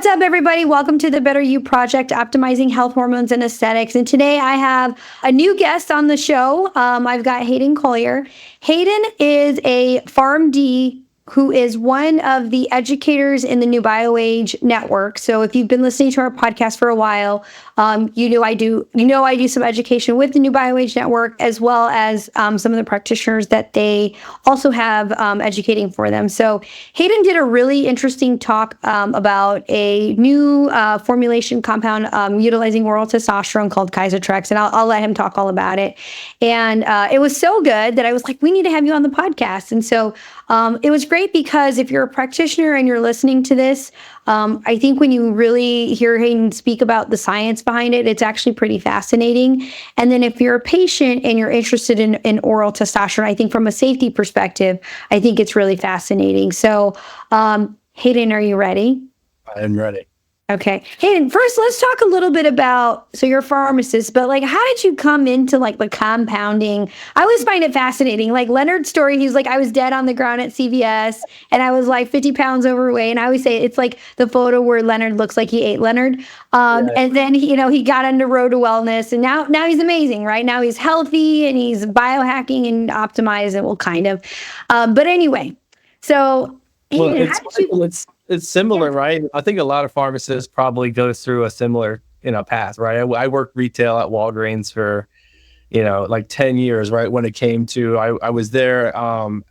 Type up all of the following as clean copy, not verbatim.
What's up, everybody? Welcome to the Better You Project, optimizing health, hormones, and aesthetics. And today I have a new guest on the show. I've got Hayden Collier. Hayden is a PharmD who is one of the educators in the nuBioAge network. So if you've been listening to our podcast for a while, I do some education with the nuBioAge network, as well as some of the practitioners that they also have educating for them. So Hayden did a really interesting talk about a new formulation compound utilizing oral testosterone called Kyzatrex, and I'll let him talk all about it. And it was so good that I was like, we need to have you on the podcast. And so it was great because if you're a practitioner and you're listening to this, I think when you really hear Hayden speak about the science behind it, it's actually pretty fascinating. And then if you're a patient and you're interested in oral testosterone, I think from a safety perspective, I think it's really fascinating. So, Hayden, are you ready? I am ready. Okay. Hayden, first, let's talk a little bit about, so you're a pharmacist, but like, how did you come into like the compounding? I always find it fascinating. Like Leonard's story, he's like, I was dead on the ground at CVS and I was like 50 pounds overweight. And I always say it's like the photo where Leonard looks like he ate Leonard. And then, he got on the road to wellness and now he's amazing, right? Now he's healthy and he's biohacking and optimized, well, kind of. But anyway, so Hayden, it's similar, right? I think a lot of pharmacists probably go through a similar, path, right? I worked retail at Walgreens for, like 10 years, right? When it came to, I was there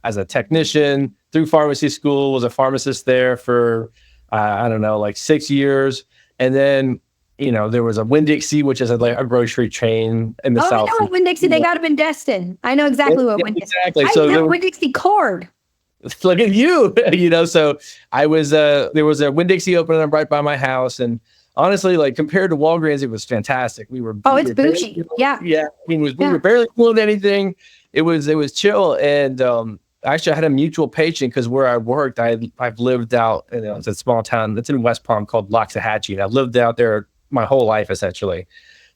as a technician through pharmacy school, was a pharmacist there for, like 6 years. And then, there was a Winn-Dixie, which is a grocery chain in the South. Oh, I know Winn-Dixie. They got them in Destin. I know exactly what Winn-Dixie. Exactly. I have Winn-Dixie card. Look at you, so I was, there was a Winn-Dixie opening right by my house. And honestly, like compared to Walgreens, it was fantastic. It's bougie. Yeah. Yeah. We were barely doing anything. It was chill. And, actually I had a mutual patient because where I worked, I've lived out, it's a small town that's in West Palm called Loxahatchee. And I've lived out there my whole life, essentially.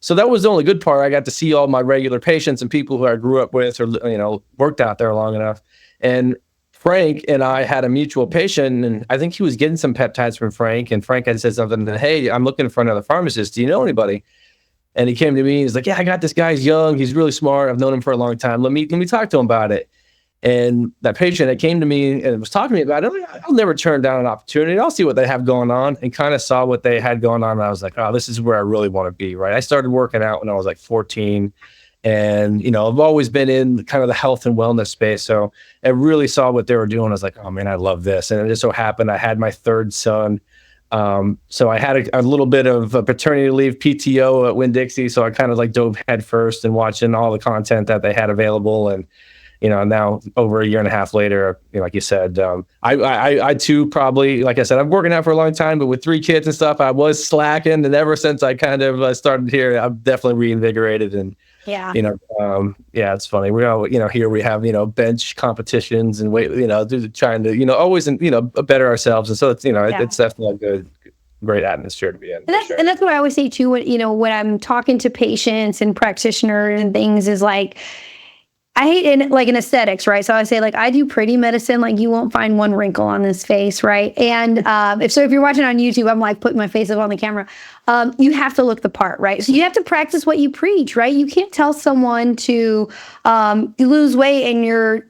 So that was the only good part. I got to see all my regular patients and people who I grew up with or, worked out there long enough. And Frank and I had a mutual patient, and I think he was getting some peptides from Frank. And Frank had said something that, hey, I'm looking for another pharmacist. Do you know anybody? And he came to me. He's like, yeah, I got this guy. He's young. He's really smart. I've known him for a long time. Let me talk to him about it. And that patient that came to me and was talking to me about it, I'll never turn down an opportunity. I'll see what they have going on, and kind of saw what they had going on. And I was like, oh, this is where I really want to be, right? I started working out when I was like 14. And, I've always been in kind of the health and wellness space. So I really saw what they were doing. I was like, oh man, I love this. And it just so happened I had my third son. So I had a little bit of a paternity leave PTO at Winn-Dixie. So I kind of like dove head first and watching all the content that they had available. And, now over a year and a half later, like you said, I too probably, like I said, I'm working out for a long time, but with 3 kids and stuff, I was slacking. And ever since I kind of started here, I'm definitely reinvigorated. And it's funny. We all, here we have, bench competitions and weight, trying to, always, better ourselves. And so it's, it's definitely a good, great atmosphere to be in. And that's what I always say too, when I'm talking to patients and practitioners and things is like, I hate in aesthetics, right? So I say like, I do pretty medicine. Like you won't find one wrinkle on this face, right? And if you're watching on YouTube, I'm like putting my face up on the camera. You have to look the part, right? So you have to practice what you preach, right? You can't tell someone to lose weight and you're,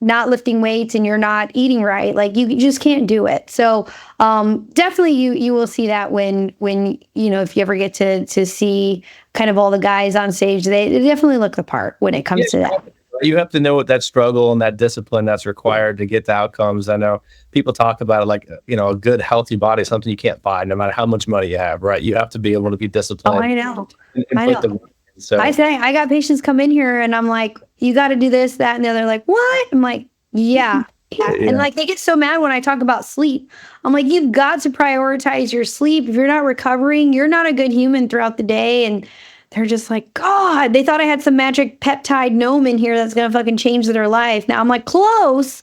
not lifting weights and you're not eating right. Like you just can't do it. So definitely you will see that when if you ever get to see kind of all the guys on stage, they definitely look the part when it comes to that. You have to know what that struggle and that discipline that's required to get the outcomes. I know people talk about it like, a good, healthy body is something you can't buy no matter how much money you have, right? You have to be able to be disciplined. Oh, I know. So I say, I got patients come in here and I'm like, you got to do this, that, and the other. Like, what? I'm like, yeah. And like, they get so mad when I talk about sleep. I'm like, you've got to prioritize your sleep. If you're not recovering, you're not a good human throughout the day. And they're just like, God, they thought I had some magic peptide gnome in here that's going to fucking change their life. Now I'm like, close,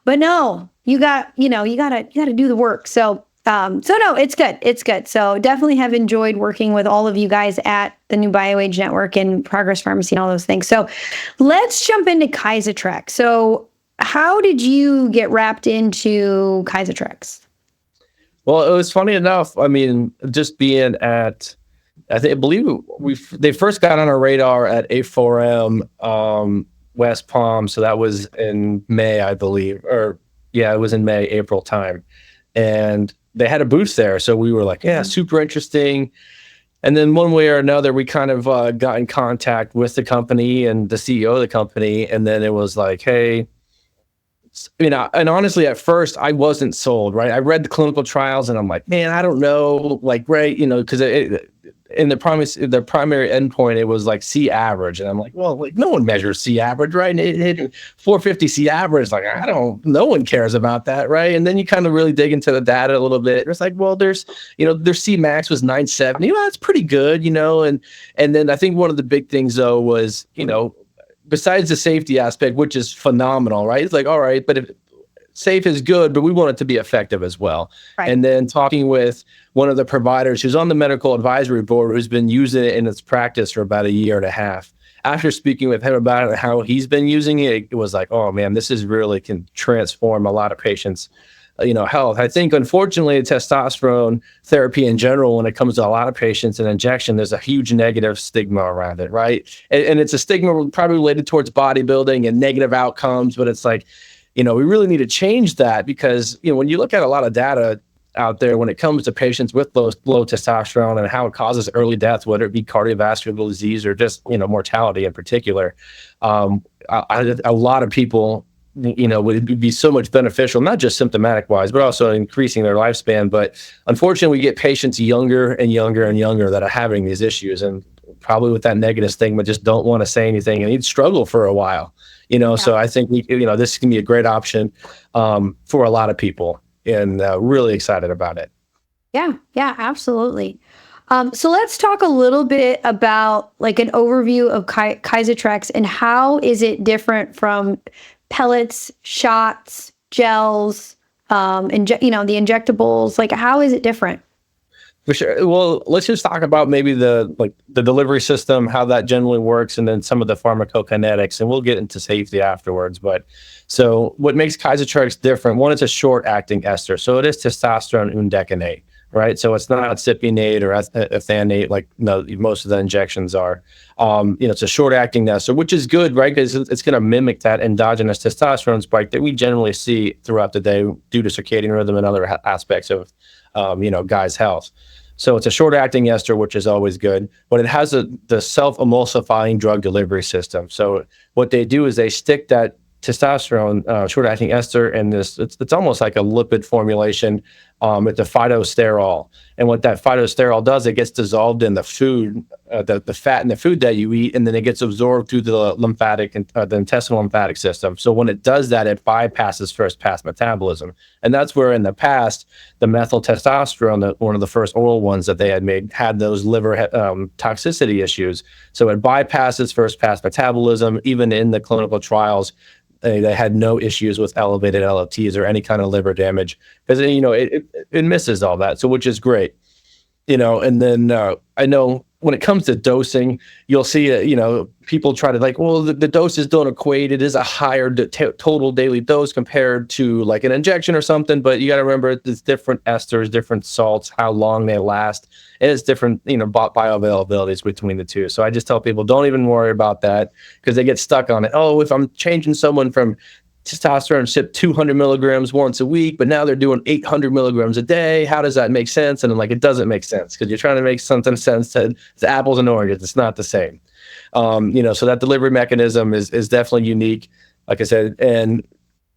but no, you gotta do the work. So no, it's good. It's good. So definitely have enjoyed working with all of you guys at the nuBioAge network and Progress Pharmacy and all those things. So let's jump into Kyzatrex. So how did you get wrapped into Kyzatrex? Well, it was funny enough. I mean, just being at, I believe they first got on our radar at A4M West Palm. So that was in May, I believe, or yeah, it was in May, April time, and they had a booth there. So we were like, yeah, super interesting. And then one way or another, we kind of got in contact with the company and the CEO of the company, and then it was like, hey. And honestly, at first I wasn't sold, right? I read the clinical trials and I'm like, man, I don't know, like, right, because in the primary endpoint, it was like C average. And I'm like, well, like no one measures C average, right? And it hit 450 C average. Like, no one cares about that, right? And then you kind of really dig into the data a little bit. It's like, well, their C max was 970. Well, that's pretty good, and then I think one of the big things though was, besides the safety aspect, which is phenomenal, right? It's like, all right, but if safe is good, but we want it to be effective as well. Right. And then talking with one of the providers who's on the medical advisory board, who's been using it in its practice for about a year and a half. After speaking with him about it, how he's been using it, it was like, oh man, this is really can transform a lot of patients' health. I think, unfortunately, testosterone therapy in general, when it comes to a lot of patients and injection, there's a huge negative stigma around it, right? And it's a stigma probably related towards bodybuilding and negative outcomes, but it's like, we really need to change that because, when you look at a lot of data out there when it comes to patients with low testosterone and how it causes early death, whether it be cardiovascular disease or just, mortality in particular, a lot of people would be so much beneficial, not just symptomatic wise, but also increasing their lifespan. But unfortunately, we get patients younger and younger and younger that are having these issues, and probably with that negative stigma, just don't want to say anything and you'd struggle for a while, So I think this can be a great option for a lot of people, and really excited about it. Yeah, absolutely. So let's talk a little bit about like an overview of Kyzatrex and how is it different from pellets, shots, gels, the injectables. Like, how is it different? For sure. Well, let's just talk about maybe the delivery system, how that generally works, and then some of the pharmacokinetics, and we'll get into safety afterwards. But so what makes Kyzatrex different? One, it's a short-acting ester, so it is testosterone undecanate, right? So it's not cypionate or ethanate like most of the injections are. It's a short-acting ester, which is good, right? Because it's going to mimic that endogenous testosterone spike that we generally see throughout the day due to circadian rhythm and other aspects of, guys' health. So it's a short-acting ester, which is always good, but it has the self-emulsifying drug delivery system. So what they do is they stick that testosterone short-acting ester in this. It's almost like a lipid formulation. It's a phytosterol, and what that phytosterol does, it gets dissolved in the food, the fat in the food that you eat, and then it gets absorbed through the lymphatic and the intestinal lymphatic system. So when it does that, it bypasses first-pass metabolism, and that's where in the past the methyl testosterone, one of the first oral ones that they had made, had those liver toxicity issues. So it bypasses first-pass metabolism. Even in the clinical trials, they had no issues with elevated LFTs or any kind of liver damage because it misses all that, so which is great, And then I know when it comes to dosing, you'll see people try to like, well, the doses don't equate. It is a higher total daily dose compared to like an injection or something, but you got to remember it's different esters, different salts, how long they last, and it's different bioavailabilities between the two. So I just tell people, don't even worry about that because they get stuck on it. Oh, if I'm changing someone from testosterone sip 200 milligrams once a week, but now they're doing 800 milligrams a day. How does that make sense? And I'm like, it doesn't make sense because you're trying to make something sense to it's apples and oranges. It's not the same. So that delivery mechanism is definitely unique, like I said. And,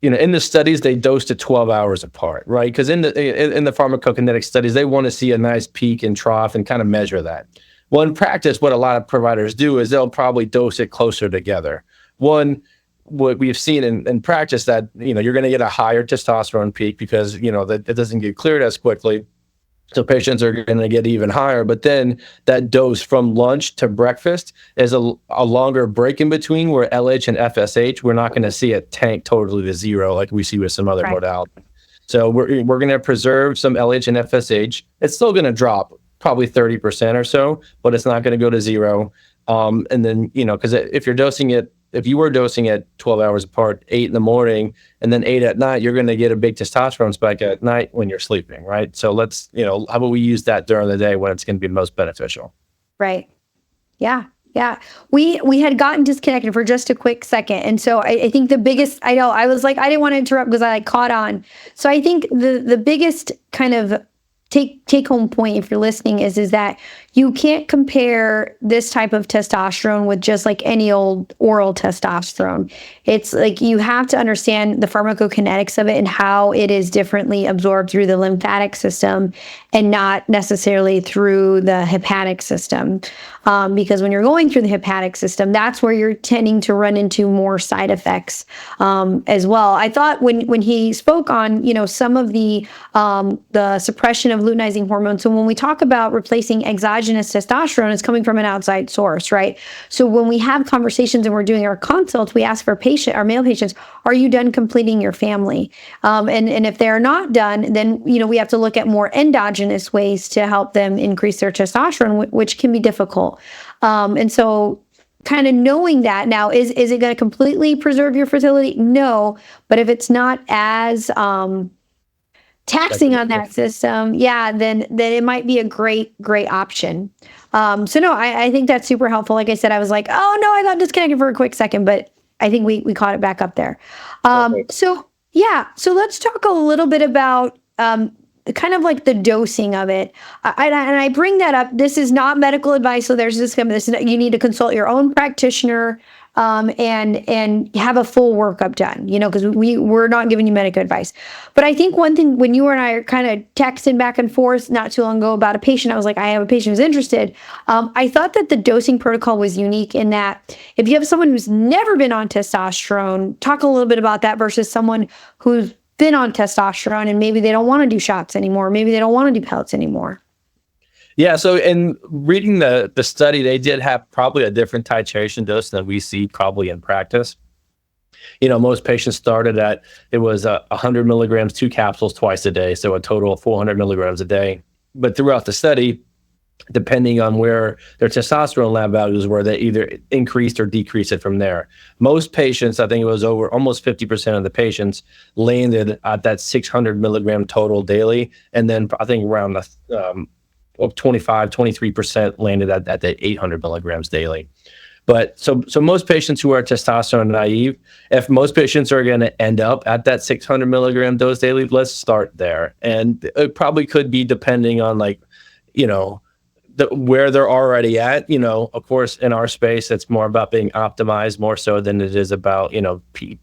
in the studies, they dosed it 12 hours apart, right? Because in the pharmacokinetic studies, they want to see a nice peak and trough and kind of measure that. Well, in practice, what a lot of providers do is they'll probably dose it closer together. What we've seen in practice that, you're going to get a higher testosterone peak because, that it doesn't get cleared as quickly. So patients are going to get even higher. But then that dose from lunch to breakfast is a longer break in between where LH and FSH, we're not going to see it tank totally to zero like we see with some other modalities. So we're going to preserve some LH and FSH. It's still going to drop probably 30% or so, but it's not going to go to zero. And then, because if you're dosing it if you were dosing at 12 hours apart, 8 in the morning and then 8 at night, you're going to get a big testosterone spike at night when you're sleeping, right? So let's, how about we use that during the day when it's going to be most beneficial? Right. Yeah. Yeah. We had gotten disconnected for just a quick second. And so I think the biggest, I know, I was like, I didn't want to interrupt because I like caught on. So I think the biggest kind of take home point, if you're listening, is that you can't compare this type of testosterone with just like any old oral testosterone. It's like you have to understand the pharmacokinetics of it and how it is differently absorbed through the lymphatic system and not necessarily through the hepatic system. Because when you're going through the hepatic system, that's where you're tending to run into more side effects as well. I thought when he spoke on, some of the suppression of luteinizing hormones. So when we talk about replacing exogenous testosterone, it's coming from an outside source, right? So when we have conversations and we're doing our consults, we ask for our male patients, are you done completing your family? And if they're not done, then, we have to look at more endogenous ways to help them increase their testosterone, which can be difficult. And so kind of knowing that now, is it going to completely preserve your fertility? No, but if it's not as taxing on that system, then it might be a great option. So no, I think that's super helpful. Like I said, I was like, oh no, I got disconnected for a quick second, but I think we caught it back up there. So let's talk a little bit about kind of like the dosing of it. And I bring that up. This is not medical advice, so there's you need to consult your own practitioner and have a full workup done, because we're not giving you medical advice. But I think one thing, when you and I are kind of texting back and forth not too long ago about a patient, I was like, I have a patient who's interested. I thought that the dosing protocol was unique in that if you have someone who's never been on testosterone, talk a little bit about that versus someone who's been on testosterone and maybe they don't want to do shots anymore. Maybe they don't want to do pellets anymore. Yeah, so in reading the study, they did have probably a different titration dose than we see probably in practice. Most patients started at, it was 100 milligrams, 2 capsules twice a day, so a total of 400 milligrams a day. But throughout the study, depending on where their testosterone lab values were, they either increased or decreased it from there. Most patients, I think it was over almost 50% of the patients, landed at that 600 milligram total daily, and then I think around the 23% landed at the 800 milligrams daily. But so most patients who are testosterone naive, if most patients are going to end up at that 600 milligram dose daily, let's start there. And it probably could be depending on where they're already at. Of course, in our space, it's more about being optimized more so than it is about,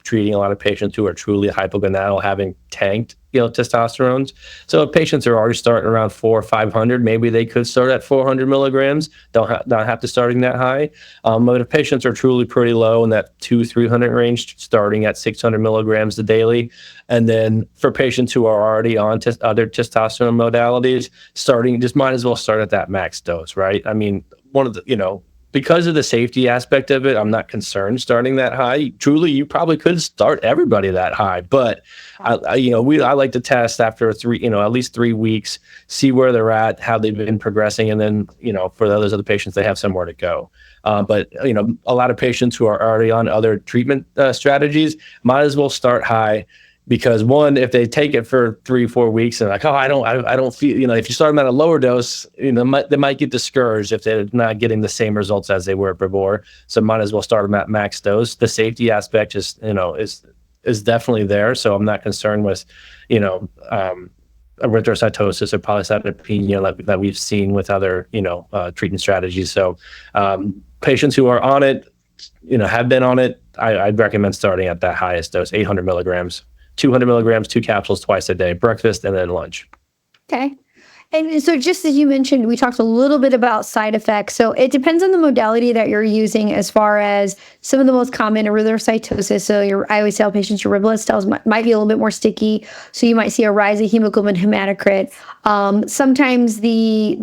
treating a lot of patients who are truly hypogonadal, having tanked, testosterones. So if patients are already starting around 400 or 500, maybe they could start at 400 milligrams, not have to starting that high. But if patients are truly pretty low in that 200-300 range, starting at 600 milligrams a daily. And then for patients who are already on other testosterone modalities, just might as well start at that max dose, right? I mean, one of the, because of the safety aspect of it, I'm not concerned starting that high. Truly, you probably could start everybody that high, but I like to test after at least 3 weeks, see where they're at, how they've been progressing, and then for those other patients, they have somewhere to go. But a lot of patients who are already on other treatment strategies might as well start high. Because one, if they take it for 3-4 weeks and like, oh, I don't feel, if you start them at a lower dose, they might get discouraged if they're not getting the same results as they were before. So might as well start them at max dose. The safety aspect is definitely there. So I'm not concerned with, erythrocytosis or polycythemia that we've seen with other, treatment strategies. So patients who are on it, have been on it, I'd recommend starting at that highest dose, 800 milligrams. 200 milligrams, 2 capsules twice a day, breakfast and then lunch. Okay. And so just as you mentioned, we talked a little bit about side effects. So it depends on the modality that you're using as far as some of the most common erythrocytosis. So I always tell patients your red blood cells might be a little bit more sticky. So you might see a rise of hemoglobin hematocrit. Sometimes the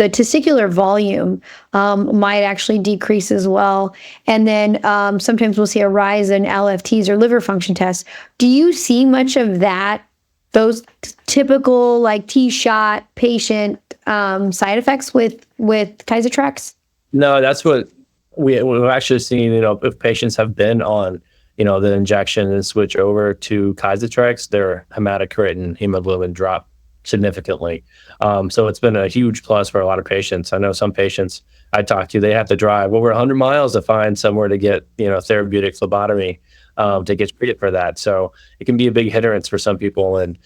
testicular volume might actually decrease as well. And then sometimes we'll see a rise in LFTs or liver function tests. Do you see much of that, those typical like T-shot patient side effects with Kyzatrex? No, that's what we've actually seen, if patients have been on, the injection and switch over to Kyzatrex, their hematocrit and hemoglobin drop significantly. So it's been a huge plus for a lot of patients. I know some patients I talked to, they have to drive over 100 miles to find somewhere to get, therapeutic phlebotomy to get treated for that. So it can be a big hindrance for some people. And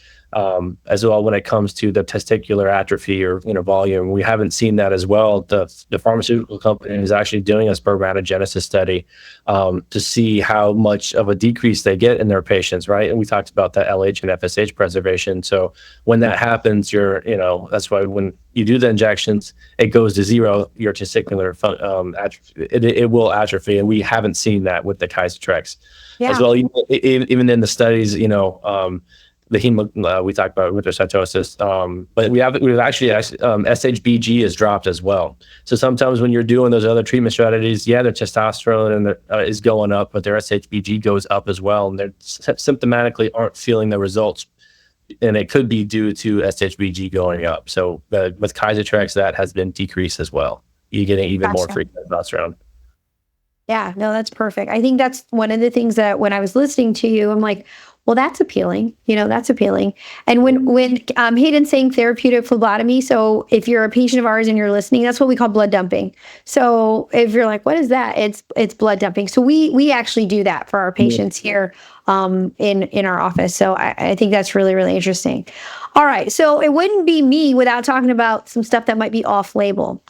as well, when it comes to the testicular atrophy or volume, we haven't seen that as well. The pharmaceutical company is actually doing a spermatogenesis study to see how much of a decrease they get in their patients, right? And we talked about that LH and FSH preservation. So when that happens, that's why when you do the injections, it goes to zero. Your testicular atrophy, it will atrophy, and we haven't seen that with the Kyzatrex as well. Even in the studies, the we talked about erythrocytosis, but we've actually SHBG is dropped as well. So sometimes when you're doing those other treatment strategies, their testosterone is going up, but their SHBG goes up as well, and they're symptomatically aren't feeling the results, and it could be due to SHBG going up. So with Kyzatrex, that has been decreased as well. You're getting even more free testosterone. Yeah, no, that's perfect. I think that's one of the things that when I was listening to you, I'm like, well, that's appealing. That's appealing. And when Hayden's saying therapeutic phlebotomy, so if you're a patient of ours and you're listening, that's what we call blood dumping. So if you're like, what is that? It's blood dumping. So we actually do that for our patients here in our office. So I think that's really, really interesting. All right. So it wouldn't be me without talking about some stuff that might be off label.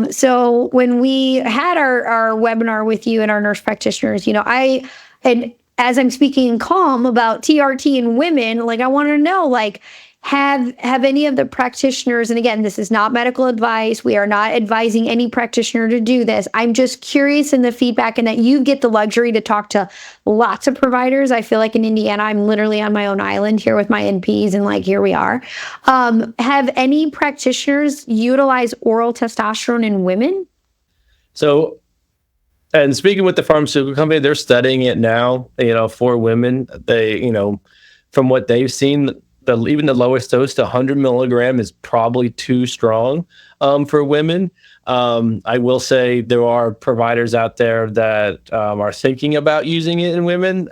So when we had our webinar with you and our nurse practitioners, and as I'm speaking in Calm about TRT in women, like I want to know, like, have any of the practitioners, and again, this is not medical advice. We are not advising any practitioner to do this. I'm just curious in the feedback, and that you get the luxury to talk to lots of providers. I feel like in Indiana, I'm literally on my own island here with my NPs, and like, here we are. Have any practitioners utilize oral testosterone in women? So, and speaking with the pharmaceutical company, they're studying it now, for women. They, from what they've seen, even the lowest dose to 100 milligram is probably too strong for women. I will say there are providers out there that are thinking about using it in women.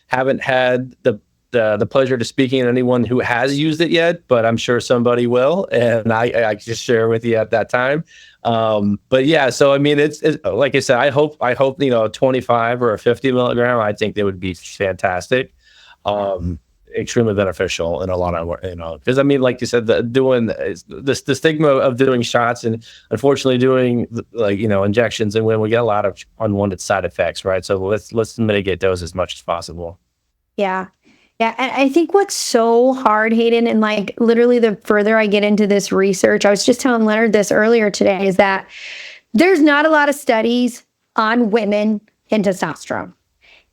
Haven't had the pleasure to speaking to anyone who has used it yet, but I'm sure somebody will, and I just share with you at that time. But yeah, so I mean, it's like I said, I hope 25 or a 50 milligram. I think they would be fantastic, extremely beneficial in a lot of because I mean, like you said, the stigma of doing shots and unfortunately doing injections, and when we get a lot of unwanted side effects, right? So let's mitigate those as much as possible. Yeah. Yeah, and I think what's so hard, Hayden, and like literally the further I get into this research, I was just telling Leonard this earlier today, is that there's not a lot of studies on women and testosterone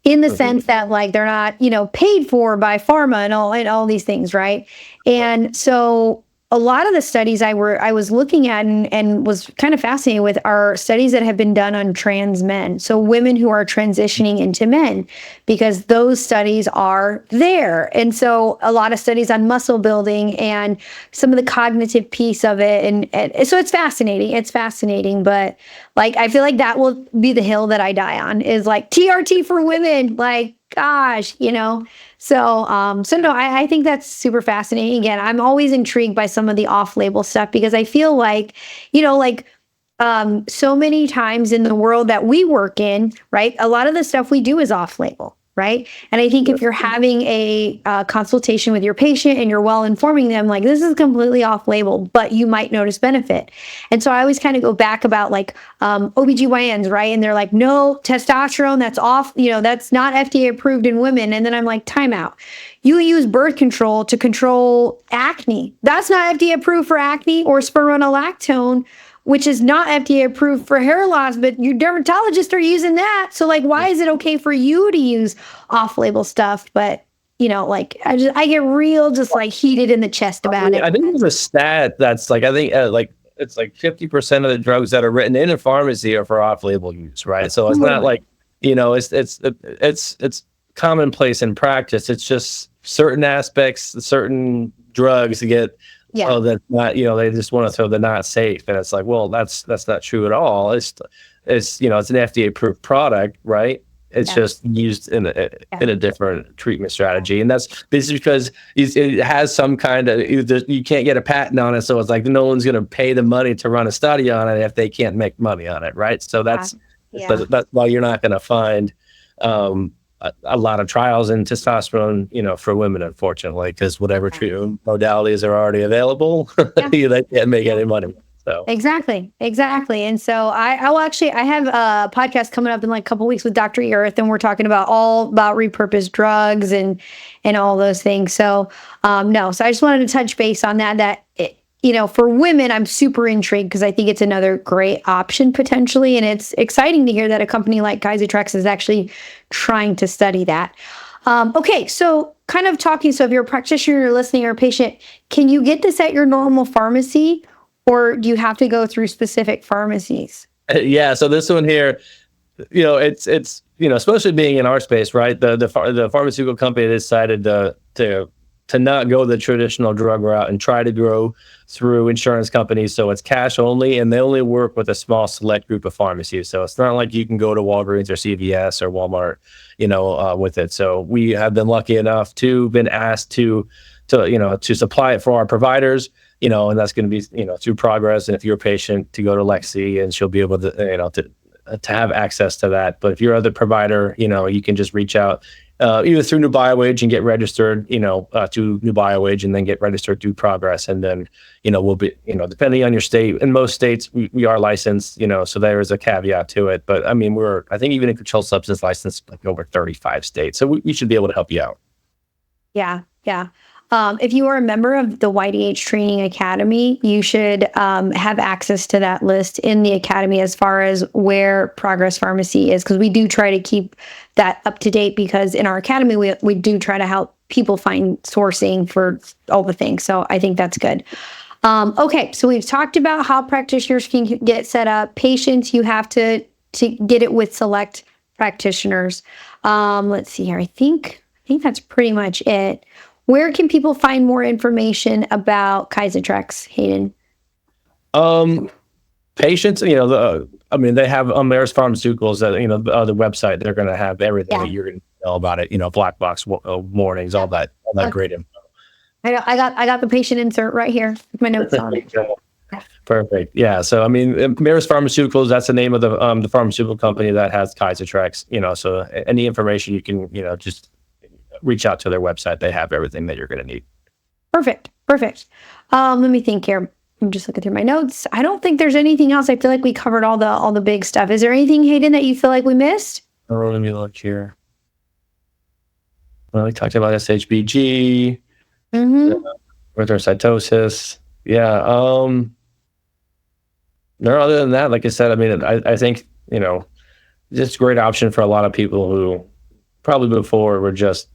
in the sense that like they're not, paid for by pharma and all these things, right? And so a lot of the studies I was looking at and was kind of fascinated with are studies that have been done on trans men. So women who are transitioning into men, because those studies are there. And so a lot of studies on muscle building and some of the cognitive piece of it. And so it's fascinating. It's fascinating. But like, I feel like that will be the hill that I die on, is like TRT for women. Like, gosh, So no, I think that's super fascinating. Again, I'm always intrigued by some of the off-label stuff, because I feel like, so many times in the world that we work in, right, a lot of the stuff we do is off-label, right? And I think if you're having a consultation with your patient and you're well informing them, like, this is completely off-label, but you might notice benefit. And so I always kind of go back about like OBGYNs, right? And they're like, no, testosterone, that's off, that's not FDA approved in women. And then I'm like, timeout. You use birth control to control acne. That's not FDA approved for acne, or spironolactone, which is not FDA approved for hair loss, but your dermatologists are using that. So like, why is it okay for you to use off-label stuff? But I get real just like heated in the chest about it. I think there's a stat that's like, I think it's like 50% of the drugs that are written in a pharmacy are for off-label use, right? So it's not like, it's commonplace in practice. It's just certain aspects, certain drugs to get. Yeah. Oh, that's not, they just want to throw the not safe. And it's like, well, that's not true at all. it's it's an FDA approved product, right? It's Yeah. just used in a different treatment strategy, and that's basically because it has some kind of you can't get a patent on it, so it's like no one's going to pay the money to run a study on it if they can't make money on it, right? So that's why you're not going to find a lot of trials in testosterone, for women, unfortunately, because whatever treatment modalities are already available, they can't make any money. So Exactly. And so I have a podcast coming up in like a couple weeks with Dr. Earth, and we're talking about all about repurposed drugs and all those things. So no, so I just wanted to touch base on that. For women, I'm super intrigued because I think it's another great option potentially, and it's exciting to hear that a company like Kyzatrex is actually trying to study that. Okay, so kind of talking. So if you're a practitioner, you're listening, or a patient, can you get this at your normal pharmacy? Or do you have to go through specific pharmacies? Yeah. So this one here, it's especially being in our space, right? The pharmaceutical company decided to not go the traditional drug route and try to grow through insurance companies. So it's cash only, and they only work with a small select group of pharmacies. So it's not like you can go to Walgreens or CVS or Walmart, with it. So we have been lucky enough to been asked to supply it for our providers. And that's going to be, through Progress. And if you're a patient, to go to Lexi, and she'll be able to, to have access to that. But if you're other provider, you can just reach out either through nuBioAge and get registered, to nuBioAge, and then get registered through Progress. And then, we'll be, depending on your state, in most states, we are licensed, so there is a caveat to it. But I mean, I think even in controlled substance licensed like over 35 states. So we should be able to help you out. Yeah. If you are a member of the weightlifting Training Academy, you should have access to that list in the academy as far as where Progress Pharmacy is, because we do try to keep that up to date, because in our academy, we do try to help people find sourcing for all the things. So I think that's good. Okay, so we've talked about how practitioners can get set up. Patients, you have to get it with select practitioners. Let's see here. I think that's pretty much it. Where can people find more information about Kyzatrex, Hayden? Patients, they have Maris Pharmaceuticals, the website. They're going to have everything that you're going to know about it. Black box warnings, all that great info. I got the patient insert right here with my notes on. Perfect. Yeah. So Maris Pharmaceuticals, that's the name of the pharmaceutical company that has Kyzatrex. So any information you can, just reach out to their website. They have everything that you're going to need. Perfect. Let me think here. I'm just looking through my notes. I don't think there's anything else. I feel like we covered all the big stuff. Is there anything, Hayden, that you feel like we missed? Let me look here. Well, we talked about SHBG, erythrocytosis. Yeah. No, other than that, like I said, I think, just a great option for a lot of people who probably before were just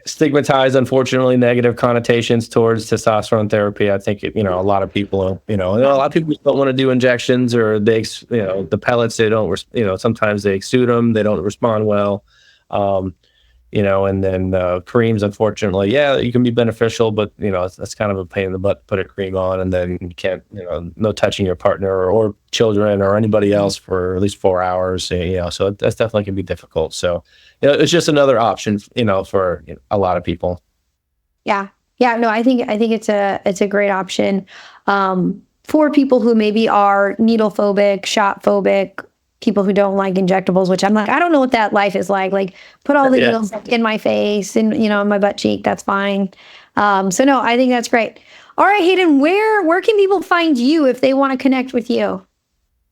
stigmatized, unfortunately, negative connotations towards testosterone therapy. I think, a lot of people, a lot of people don't want to do injections, or they, the pellets, they don't, sometimes they exude them, they don't respond well. And then creams, unfortunately, you can be beneficial, but that's kind of a pain in the butt. Put a cream on, and then you can't, no touching your partner or children or anybody else for at least 4 hours. So that's definitely can be difficult. So it's just another option, for a lot of people. Yeah. No, I think it's a great option for people who maybe are needle phobic, shot phobic, people who don't like injectables, which I'm like, I don't know what that life is like. Like, put all the needles in my face and, in my butt cheek. That's fine. So no, I think that's great. All right, Hayden, where can people find you if they want to connect with you?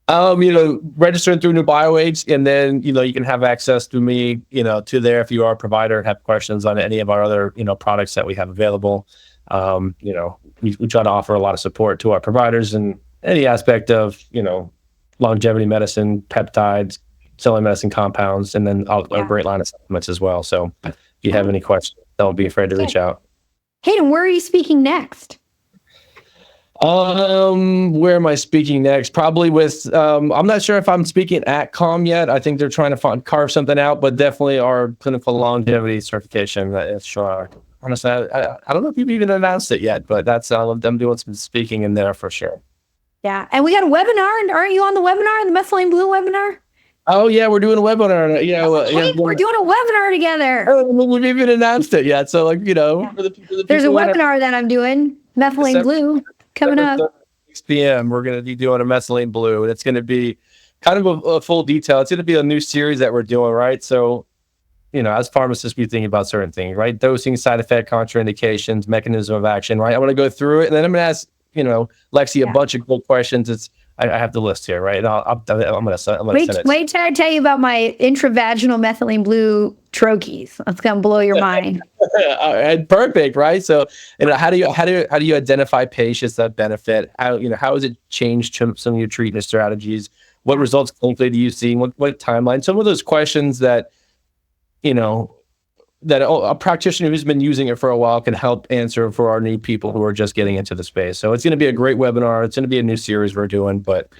Registering through nuBioAge, and then, you can have access to me, to there if you are a provider and have questions on any of our other, products that we have available. We try to offer a lot of support to our providers in any aspect of, longevity medicine, peptides, cellular medicine compounds, and then a great line of supplements as well. So if you have any questions, don't be afraid to reach out. Hayden, where are you speaking next? Where am I speaking next? Probably with, I'm not sure if I'm speaking at COM yet. I think they're trying to carve something out, but definitely our clinical longevity certification. Honestly, I don't know if you've even announced it yet, but that's, I'm doing some speaking in there for sure. Yeah. And we got a webinar, and aren't you on the webinar, the methylene blue webinar? Oh yeah, we're doing a webinar. We're doing a webinar together. We've even announced it yet. So like, Yeah. for the There's a people webinar that I'm doing, methylene blue, coming up. 6 p.m. We're going to be doing a methylene blue, and it's going to be kind of a full detail. It's going to be a new series that we're doing, right? So, as pharmacists, we think about certain things, right? Dosing, side effect, contraindications, mechanism of action, right? I want to go through it, and then I'm going to ask, Lexi a bunch of cool questions. I have the list here, right? And I'm going to send it. Wait till I tell you about my intravaginal methylene blue troches. That's going to blow your mind. Perfect, right? So, how do you identify patients that benefit? How has it changed some of your treatment strategies? What results clinically do you see? What timeline? Some of those questions that that a practitioner who's been using it for a while can help answer for our new people who are just getting into the space. So it's going to be a great webinar. It's going to be a new series we're doing, but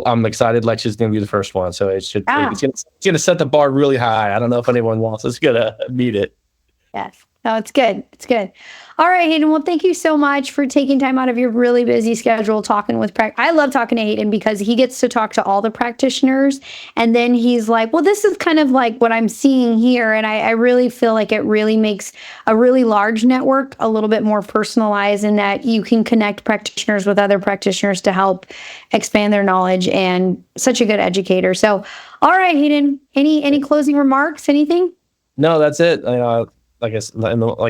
I'm excited. Lexi's going to be the first one. So it's going to set the bar really high. I don't know if anyone else is going to meet it. Yes. No, it's good. It's good. All right, Hayden. Well, thank you so much for taking time out of your really busy schedule talking with I love talking to Hayden because he gets to talk to all the practitioners. And then he's like, well, this is kind of like what I'm seeing here. And I really feel like it really makes a really large network a little bit more personalized, in that you can connect practitioners with other practitioners to help expand their knowledge, and such a good educator. So, all right, Hayden, any closing remarks, anything? No, that's it. Like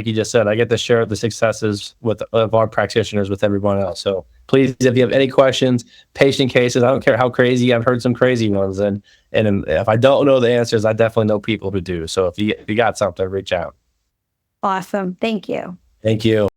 you just said, I get to share the successes of our practitioners with everyone else. So please, if you have any questions, patient cases, I don't care how crazy, I've heard some crazy ones. And if I don't know the answers, I definitely know people who do. So if you got something, reach out. Awesome. Thank you. Thank you.